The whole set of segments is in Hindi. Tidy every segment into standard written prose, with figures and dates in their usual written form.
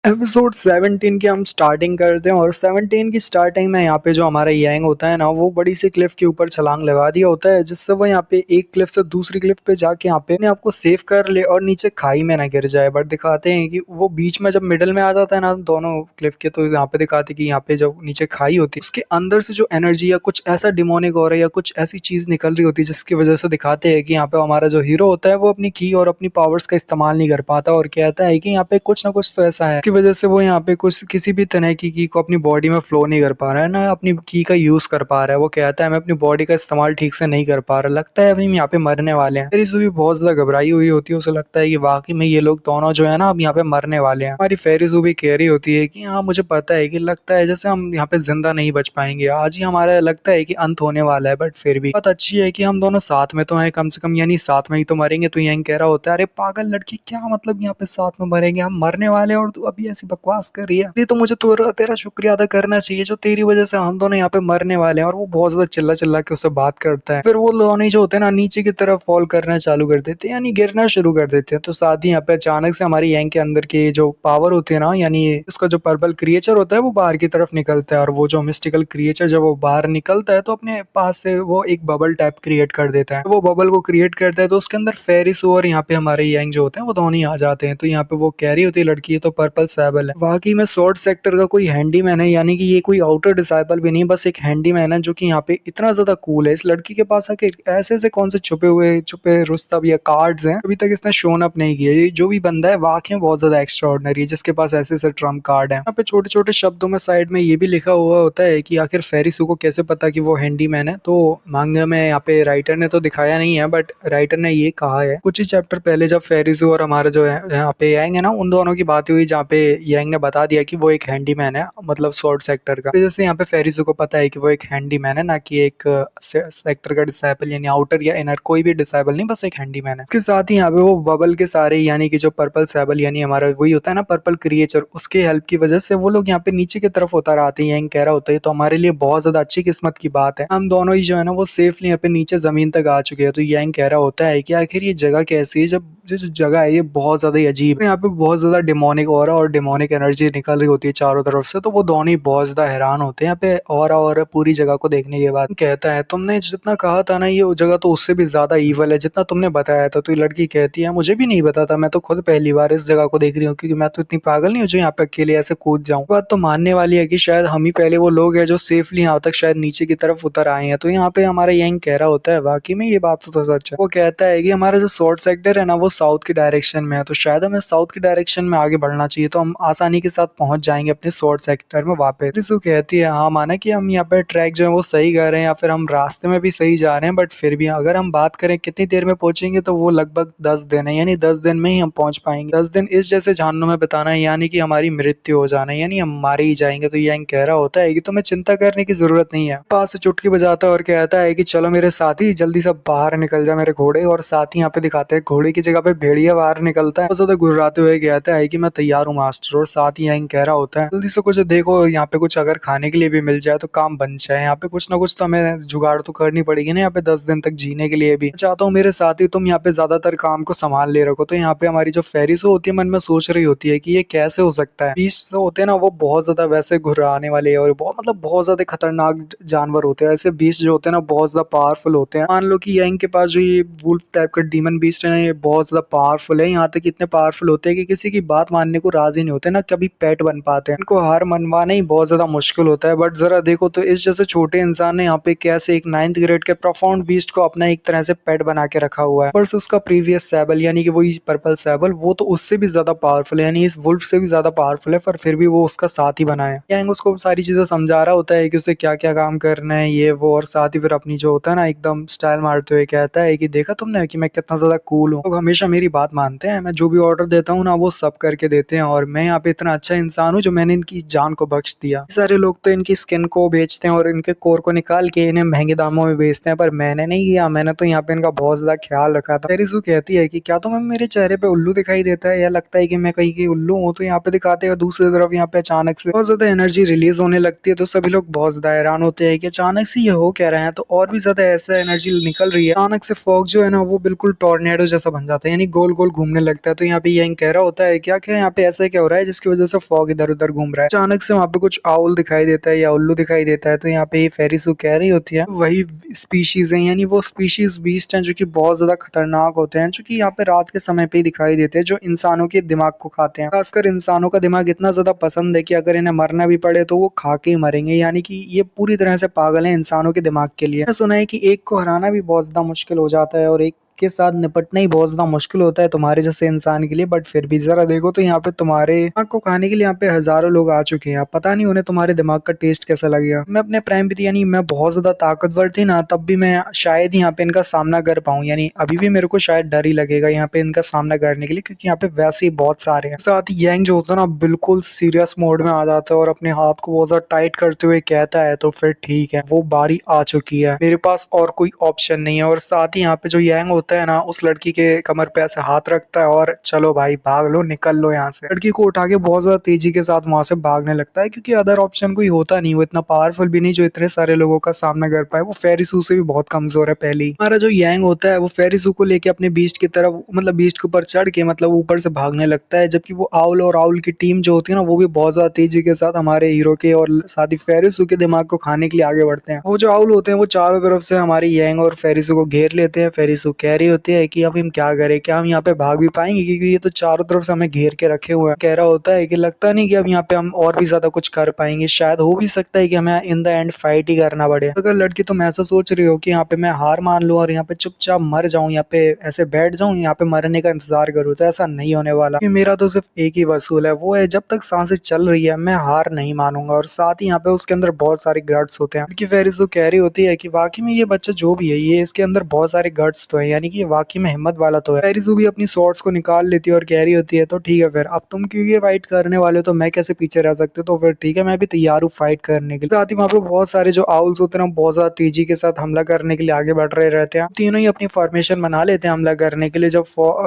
एपिसोड 17 की हम स्टार्टिंग करते हैं और 17 की स्टार्टिंग में यहाँ पे जो हमारा यांग होता है ना वो बड़ी सी क्लिफ के ऊपर छलांग लगा दिया होता है जिससे वो यहाँ पे एक क्लिफ से दूसरी क्लिफ पे जाके यहाँ पे अपने आप को सेव कर ले और नीचे खाई में ना गिर जाए। बट दिखाते हैं कि वो बीच में जब मिडल में आ जाता है ना दोनों क्लिफ के, तो यहाँ पे दिखाते हैं कि यहाँ पे जब नीचे खाई होती है उसके अंदर से जो एनर्जी या कुछ ऐसा डिमोनिक हो रहा है या कुछ ऐसी चीज निकल रही होती है जिसकी वजह से दिखाते हैं कि यहाँ पे हमारा जो हीरो होता है वो अपनी की और अपनी पावर्स का इस्तेमाल नहीं कर पाता और कहता है कि यहाँ पे कुछ ना कुछ तो ऐसा है की वजह से वो यहाँ पे कुछ किसी भी तरह की को अपनी बॉडी में फ्लो नहीं कर पा रहा है ना अपनी की का यूज कर पा रहा है। वो कहता है मैं अपनी बॉडी का इस्तेमाल ठीक से नहीं कर पा रहा, लगता है अभी हम यहाँ पे मरने वाले हैं। फेरिस भी बहुत ज्यादा घबराई हुई होती है, उसे लगता है कि वाकई में ये लोग दोनों जो है ना अब यहाँ पे मरने वाले हैं। हमारी फेरिस भी कह रही होती है कि हाँ मुझे पता है कि लगता है जैसे हम यहाँ पे जिंदा नहीं बच पाएंगे, आज ही हमारा लगता है कि अंत होने वाला है, बट फिर भी बात अच्छी है कि हम दोनों साथ में तो हैं कम से कम, यानी साथ में ही तो मरेंगे। तो यही कह रहा होता है अरे पागल लड़की क्या मतलब यहाँ पे साथ में मरेंगे, हम मरने वाले हैं और तू अभी ऐसी बकवास कर रही है। ये तो मुझे तो तेरा शुक्रिया अदा करना चाहिए जो तेरी वजह से हम दोनों यहाँ पे मरने वाले हैं। और वो बहुत ज्यादा चिल्ला चिल्ला के उससे बात करता है। फिर वो दोनों जो होते हैं ना नीचे की तरफ फॉल करना चालू कर देते हैं, यानी गिरना शुरू कर देते हैं। तो साथ ही यहाँ पे अचानक से हमारी यंग के अंदर की जो पावर होती है ना, यानी उसका जो पर्पल क्रिएचर होता है वो बाहर की तरफ निकलता है। और वो जो मिस्टिकल क्रिएचर जब वो बाहर निकलता है तो अपने पास से वो एक बबल टाइप क्रिएट कर देता है। वो बबल को क्रिएट करता है तो उसके अंदर फेरिस और यहाँ पे हमारे यंग जो होते हैं वो दोनों ही आ जाते हैं। तो यहाँ पे वो कह रही होती है लड़की ये तो पर्पल सैबल है। वाकई में शॉर्ट सेक्टर का कोई हैंडीमैन है, यानी कि ये कोई आउटर डिसाइपल भी नहीं, बस एक हैंडीमैन है जो कि यहाँ पे इतना ज्यादा कूल है। इस लड़की के पास आके ऐसे ऐसे कौन से छुपे रुस्तम या कार्ड्स हैं अभी तक इसने शोन अप नहीं किया। ये जो भी बंदा है वाकई में बहुत ज्यादा एक्स्ट्रा ऑर्डिनरी है जिसके पास ऐसे ऐसे ट्रम्प कार्ड है। यहाँ पे छोटे छोटे शब्दों में साइड में ये भी लिखा हुआ होता है कि आखिर फेरिसू को कैसे पता कि वो हैंडीमैन है। तो मांगा में यहाँ पे राइटर ने तो दिखाया नहीं है, बट राइटर ने ये कहा है कुछ ही चैप्टर पहले जब फेरिसू और हमारा जो है यहाँ पे यांग है ना उन दोनों की बात हुई, जहाँ पे यांग ने बता दिया कि वो एक हैंडीमैन है, मतलब शॉर्ट सेक्टर का। तो जैसे यहाँ पे फेरिसू को पता है कि वो एक हैंडीमैन है, ना कि एक सेक्टर का डिसाइपल, यानी आउटर या इनर कोई भी डिसाइपल नहीं, बस एक हैंडीमैन है। इसके साथ ही यहाँ पे वो बबल के सारे, यानी कि जो पर्पल सैबल यानी हमारा वही होता है ना पर्पल क्रिएचर, उसके हेल्प की वजह से वो लोग यहाँ पे नीचे की तरफ उतर आते हैं। यही कह रहा होता है तो हमारे लिए बहुत ज्यादा अच्छी किस्मत की बात है, हम दोनों ही जो है ना वो सेफली यहाँ पे नीचे जमीन तक आ चुके हैं। तो यही कह रहा होता है कि आखिर ये जगह कैसी है, जब जो जगह है ये बहुत ज्यादा ही अजीब है, यहाँ पे बहुत ज्यादा डिमोनिक ऑरा और डिमोनिक एनर्जी निकल रही होती है चारों तरफ से। तो वो दोनों ही बहुत ज्यादा हैरान होते हैं यहाँ पे ऑरा और पूरी जगह को देखने के बाद। कहता है तुमने जितना कहा था ना ये जगह तो उससे भी ज्यादा ईवल है जितना तुमने बताया था। तो ये लड़की कहती है मुझे भी नहीं पता था, मैं तो खुद पहली बार इस जगह को देख रही हूँ, क्योंकि मैं तो इतनी पागल नहीं हूँ जो यहाँ पे अकेले ऐसे कूद जाऊँ। बात तो मानने वाली है कि शायद हम ही पहले वो लोग हैं जो सेफली यहाँ तक शायद नीचे की तरफ उतर आए हैं। तो यहाँ पे हमारा यही कह रहा होता है वाकई में ये बात तो सच है। वो कहता है कि हमारा जो शॉर्ट सेक्टर है ना वो साउथ की डायरेक्शन में है, तो शायद हमें साउथ की डायरेक्शन में आगे बढ़ना चाहिए, तो हम आसानी के साथ पहुंच जाएंगे अपने शॉर्ट सेक्टर में वापस। रिसु कहती है हाँ माना कि हम यहाँ पे ट्रैक जो है वो सही कर रहे हैं या फिर हम रास्ते में भी सही जा रहे हैं, बट फिर भी अगर हम बात करें कितनी देर में पहुंचेंगे तो वो लगभग 10 दिन है, यानी 10 दिन में ही हम पहुंच पाएंगे। 10 दिन इस जैसे जहन्नुम में बताना है, यानी कि हमारी मृत्यु हो जाना है, यानी हम मारे ही जाएंगे। तो यही कह रहा होता है कि तुम्हें चिंता करने की जरूरत नहीं है। पास से चुटकी बजाता है और कहता है कि चलो मेरे साथ ही जल्दी से बाहर निकल जा मेरे घोड़े। और साथ ही यहाँ पे दिखाते हैं घोड़े की जगह पे भेड़िया बाहर निकलता है, ज्यादा गुर्राते हुए कहता है कि मैं तैयार हूँ मास्टर। और साथ ही यही कह रहा होता है जल्दी से कुछ देखो यहाँ पे कुछ अगर खाने के लिए भी मिल जाए तो काम बन जाए, यहाँ पे कुछ ना कुछ तो हमें जुगाड़ तो करनी पड़ेगी ना यहाँ पे 10 दिन तक जीने के लिए भी। चाहता हूँ मेरे साथ ही तुम यहाँ पे ज्यादातर काम को संभाल ले रखो। तो यहाँ पे हमारी जो फेरिस होती है मन में सोच रही होती है कि ये कैसे हो सकता है। बीस्ट जो होते हैं ना वो बहुत ज्यादा वैसे घुराने वाले और बहुत मतलब बहुत ज्यादा खतरनाक जानवर होते हैं। ऐसे बीस्ट जो होते हैं ना बहुत ज्यादा पावरफुल होते हैं। मान लो कि यंग के पास जो ये वुल्फ टाइप का डीमन बीस्ट है ना ये बहुत ज्यादा पावरफुल है, यहाँ तक इतने पावरफुल होते हैं कि किसी की बात मानने को राजी नहीं होते, ना कभी पेट बन पाते हैं। इनको हार मनवाना ही बहुत ज्यादा मुश्किल होता है। बट जरा देखो तो इस जैसे छोटे इंसान ने यहाँ पे कैसे एक 9th ग्रेड के प्रोफाउंड बीस्ट को अपना एक तरह से पेट बना के रखा हुआ है। पर उसका प्रीवियस सैबल यानी कि वही पर्पल सैबल वो तो उससे भी ज्यादा पावरफुल है, यानी इस वुल्फ से भी ज्यादा पावरफुल है, पर फिर भी वो उसका साथ ही बना है। यंग उसको सारी चीजें समझा रहा होता है कि उसे क्या क्या काम करना है ये वो, और साथ ही फिर अपनी जो होता है ना एकदम स्टाइल मारते हुए कहता है कि देखा तुमने कि मैं कितना ज्यादा कूल हूँ। लोग हमेशा मेरी बात मानते हैं, मैं जो भी ऑर्डर देता हूँ ना वो सब करके देते हैं, और मैं यहाँ पे इतना अच्छा इंसान हूँ जो मैंने इनकी जान को बख्श दिया। सारे लोग तो इनकी स्किन को बेचते हैं और इनके कोर को निकाल के इन्हें महंगे दामों में बेचते हैं, पर मैंने नहीं किया, मैंने तो यहाँ पे इनका बहुत ज्यादा ख्याल रखा था। तेरिसु कहती है कि क्या तुम्हें मेरे चेहरे पे उल्लू दिखाई देता है या लगता है कि मैं कहीं की उल्लू हूँ। तो यहाँ पे दिखाते हैं दूसरी तरफ यहाँ पे अचानक से बहुत ज्यादा एनर्जी रिलीज होने लगती है, तो सभी लोग बहुत ज्यादा हैरान होते हैं कि अचानक से ये हो क्या रहा है। तो और भी ज्यादा ऐसा एनर्जी निकल रही है, अचानक से फॉग जो है ना वो बिल्कुल टॉर्नेडो जैसा बन जाता है, यानी गोल गोल घूमने लगता है। तो यहाँ पे यही कह रहा होता है कि आखिर यहाँ पे ऐसा क्या हो रहा है जिसकी वजह से फॉग इधर उधर घूम रहा है। अचानक से वहाँ पे कुछ आउल दिखाई देता है या उल्लू दिखाई देता है, तो यहाँ पे ये फेरिसू कह रही होती है वही स्पीशीज है, यानी वो स्पीशीज बीस्ट हैं जो कि बहुत ज्यादा खतरनाक होते हैं, जो कि यहाँ पे रात के समय पे ही दिखाई देते हैं, जो इंसानों के दिमाग को खाते हैं। खासकर इंसानों का दिमाग इतना ज्यादा पसंद है कि अगर इन्हें मरना भी पड़े तो वो खा के ही मरेंगे, यानी कि ये पूरी तरह से पागल है इंसानों के दिमाग के लिए। मैंने सुना है कि एक को हराना भी बहुत ज्यादा मुश्किल हो जाता है और एक के साथ निपटना ही बहुत ज्यादा मुश्किल होता है तुम्हारे जैसे इंसान के लिए, बट फिर भी जरा देखो तो यहाँ पे तुम्हारे दिमाग को खाने के लिए यहाँ पे हजारों लोग आ चुके हैं। पता नहीं उन्हें तुम्हारे दिमाग का टेस्ट कैसा लगेगा। मैं अपने प्राइम पे थी, यानी मैं बहुत ज्यादा ताकतवर थी ना, तब भी मैं शायद यहाँ पे इनका सामना कर पाऊँ, यानी अभी भी मेरे को शायद डर ही लगेगा यहाँ पे इनका सामना करने के लिए, क्योंकि यहाँ पे वैसे ही बहुत सारे हैं। साथ ही यंग जो होता है ना बिल्कुल सीरियस मोड में आ जाता है और अपने हाथ को बहुत ज्यादा टाइट करते हुए कहता है तो फिर ठीक है, वो बारी आ चुकी है, मेरे पास और कोई ऑप्शन नहीं है। और साथ ही यहाँ पे जो यंग होता है ना उस लड़की के कमर पे ऐसे हाथ रखता है और चलो भाई भाग लो, निकल लो यहाँ से। लड़की को उठा के बहुत ज्यादा तेजी के साथ वहां से भागने लगता है, क्योंकि अदर ऑप्शन कोई होता नहीं, वो इतना पावरफुल भी नहीं जो इतने सारे लोगों का सामना कर पाए। वो फेरिसू से भी बहुत कमजोर है पहले ही। हमारा जो यंग होता है वो फेरिसू को लेके अपने बीस्ट की तरफ, मतलब बीस्ट के ऊपर चढ़ के मतलब ऊपर से भागने लगता है, जबकि वो आउल और आउल की टीम जो होती है ना वो भी बहुत ज्यादा तेजी के साथ हमारे हीरो के और साथ ही फेरिसू के दिमाग को खाने के लिए आगे बढ़ते हैं। वो जो आउल होते हैं वो चारों तरफ से हमारे यंग और फेरिसू को घेर लेते हैं। फेरिसू कह रही होती है कि अब हम क्या करें, क्या हम यहाँ पे भाग भी पाएंगे, क्योंकि ये तो चारों तरफ से हमें घेर के रखे हुए हैं। कह रहा होता है कि लगता नहीं कि अब यहाँ पे हम और भी ज्यादा कुछ कर पाएंगे, शायद हो भी सकता है कि हमें इन द एंड फाइट ही करना पड़े। अगर लड़की तुम ऐसा सोच रही हो कि यहाँ पे मैं हार मान लूं और यहाँ पे चुपचाप मर जाऊं, यहाँ पे ऐसे बैठ जाऊं, यहाँ पे मरने का इंतजार करूँ, तो ऐसा नहीं होने वाला। क्योंकि मेरा तो सिर्फ एक ही वसूल है, वो है जब तक सांसें चल रही है मैं हार नहीं मानूंगा। और साथ ही यहाँ पे उसके अंदर बहुत सारे गट्स होते हैं, क्योंकि फेरिसू कह रही होती है कि वाकई में ये बच्चा जो भी है ये इसके अंदर बहुत सारे गट्स तो है, यानी कि ये वाकई में हिम्मत वाला तो है। फेरिसू भी अपनी स्वॉर्ड्स को निकाल लेती है और कह रही होती है तो ठीक है फिर अब तुम क्यों ये फाइट करने वाले हो तो मैं कैसे पीछे रह सकती हूँ, तो फिर ठीक है मैं भी तैयार हूँ फाइट करने के लिए। साथ ही वहाँ पे बहुत सारे जो आउल्स होते हैं ना बहुत ज्यादा तेजी के साथ हमला करने के लिए आगे बढ़ रहे रहते हैं। तीनों ही अपनी फॉर्मेशन बना लेते हैं हमला करने के लिए। जब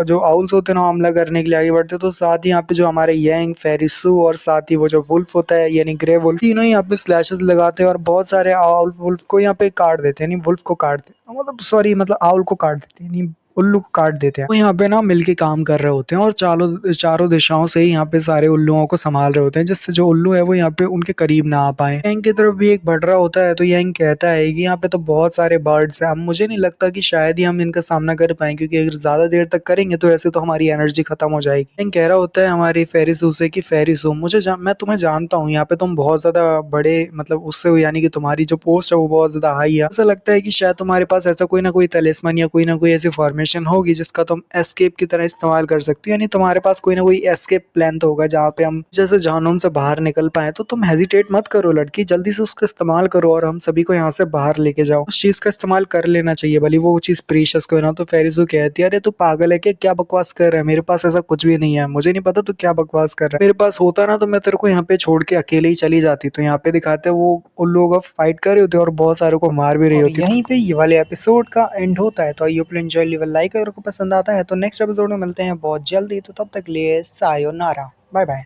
जो आउल्स होते हैं ना हमला करने के लिए आगे बढ़ते हैं, तो साथ ही यहाँ पे जो हमारे यंग फेरिसू और साथ ही वो जो वुल्फ होता है यानी ग्रे वुल्फ, तीनों ही यहाँ पे स्लैशेस लगाते हैं और बहुत सारे आउल वुल्फ को यहाँ पे काट देते हैं, यानी वुल्फ को काट देते, मतलब सॉरी मतलब आउल को काट देते हैं, यानी उल्लू को काट देते हैं। वो यहाँ पे ना मिलके काम कर रहे होते हैं और चारों चारों दिशाओं से ही यहाँ पे सारे उल्लुओं को संभाल रहे होते हैं, जिससे जो उल्लू है वो यहाँ पे उनके करीब ना आ पाए। यंग की तरफ भी एक बढ़ रहा होता है, तो यंग कहता है कि यहाँ पे तो बहुत सारे बर्ड्स हैं, अब मुझे नहीं लगता कि शायद ही हम इनका सामना कर पाए, क्योंकि अगर ज्यादा देर तक करेंगे तो ऐसे तो हमारी एनर्जी खत्म हो जाएगी। यंग कह रहा होता है हमारी फेरिसू से कि फेरिसू मैं तुम्हें जानता हूँ, यहाँ पे तुम बहुत ज्यादा बड़े मतलब उससे हो, यानी कि तुम्हारी जो पोस्ट है वो बहुत ज्यादा हाई है। ऐसा लगता है कि शायद तुम्हारे पास ऐसा कोई ना कोई तलिस्मन या कोई ना कोई ऐसी फॉर्मेशन होगी जिसका तुम एस्केप की तरह इस्तेमाल कर सकती हो, यानी तुम्हारे पास कोई ना कोई एस्केप प्लान तो होगा जहाँ पे हम जैसे जहन्नुम से बाहर निकल पाए। तो तुम हेजिटेट मत करो लड़की, जल्दी से उसका इस्तेमाल करो और हम सभी को यहाँ से बाहर लेके जाओ। उस चीज का इस्तेमाल कर लेना चाहिए भले वो चीज प्रीशियस को है ना। तो फेरिसू कहती है अरे तू पागल है क्या, क्या बकवास कर रहा है, मेरे पास ऐसा कुछ भी नहीं है, मुझे नहीं पता तू क्या बकवास कर रहा है, मेरे पास होता ना तो मैं तेरे को यहाँ पे छोड़ के अकेले ही चली जाती। तो यहाँ पे दिखाते हैं वो उन लोगों का फाइट कर रहे होते हैं और बहुत सारों को मार भी रही होती है। यहीं पे ये वाले एपिसोड का एंड होता है। तो I hope enjoy, leave a like अगर आपको पसंद आता है तो नेक्स्ट एपिसोड में मिलते हैं बहुत जल्दी। तो तब तक लिए सायोनारा, बाय बाय।